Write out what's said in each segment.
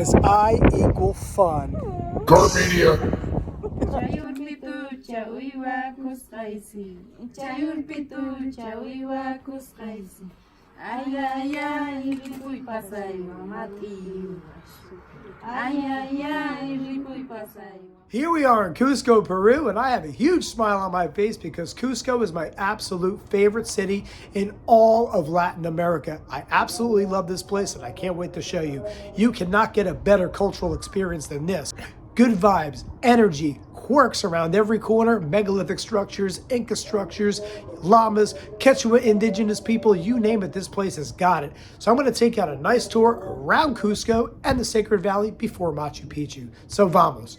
because I equal fun. Carpedia. Chayur pitu chawiwa kusqaysi. Chayur pitu chawiwa kusqaysi. Ay ay ay ripuy pasaywa matiwas. Ay ay ay ripuy pasaywa. Here we are in Cusco, Peru, and I have a huge smile on my face because Cusco is my absolute favorite city in all of Latin America. I absolutely love this place and I can't wait to show you. You cannot get a better cultural experience than this. Good vibes, energy, quirks around every corner, megalithic structures, Inca structures, llamas, Quechua indigenous people, you name it, this place has got it. So I'm going to take you on a nice tour around Cusco and the Sacred Valley before Machu Picchu. So vamos.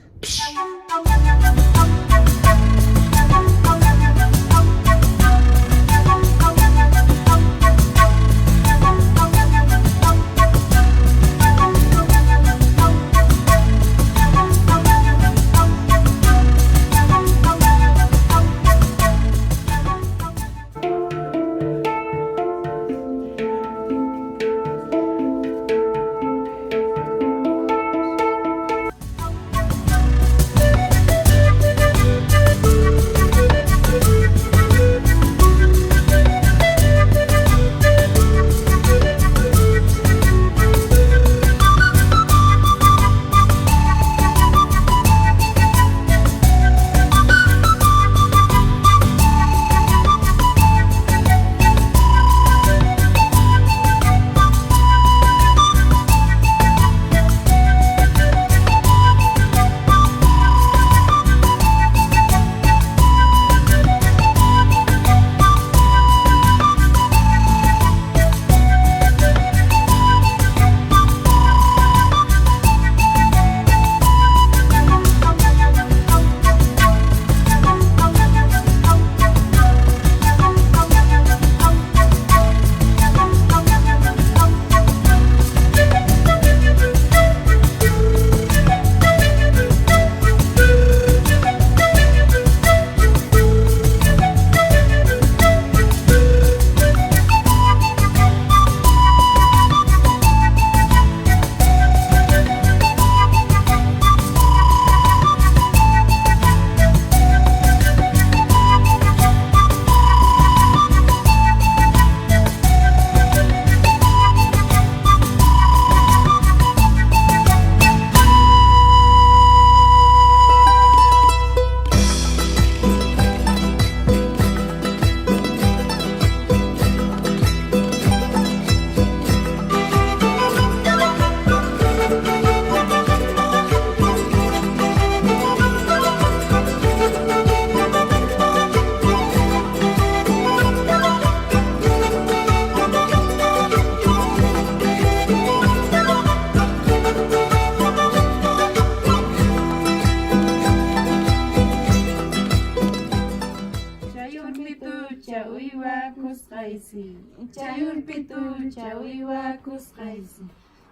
Chayur pitu chawiwa kusqaysi.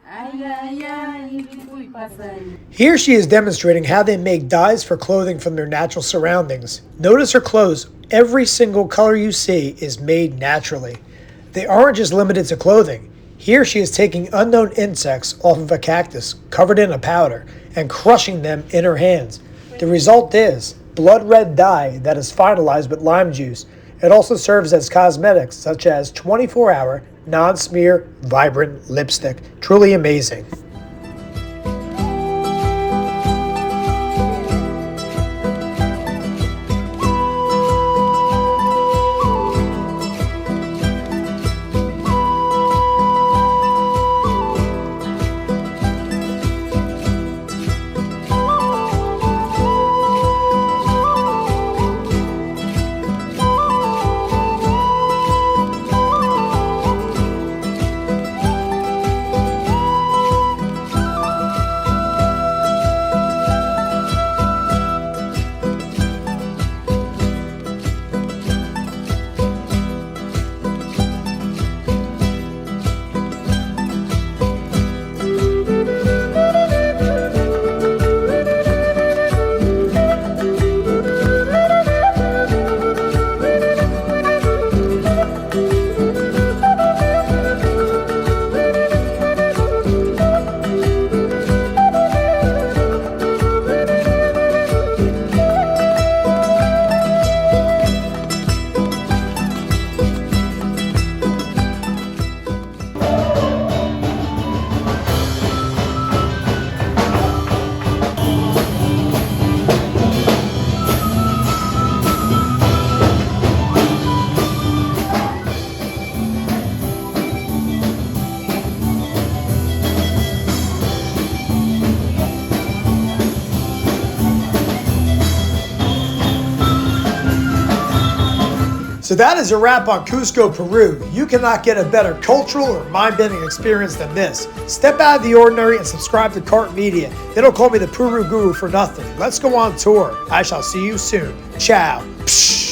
Ay ay ay ripuy pasaywa. Here she is demonstrating how they make dyes for clothing from their natural surroundings. Notice her clothes. Every single color you see is made naturally. They aren't just limited to clothing. Here she is taking unknown insects off of a cactus covered in a powder and crushing them in her hands. The result is blood red dye that is finalized with lime juice. It also serves as cosmetics such as 24-hour, non-smear, vibrant lipstick. Truly amazing. So that is a wrap on Cusco, Peru. You cannot get a better cultural or mind-bending experience than this. Step out of the ordinary and subscribe to Cart Media. They don't call me the Perú Guru for nothing. Let's go on tour. I shall see you soon. Ciao. Psh.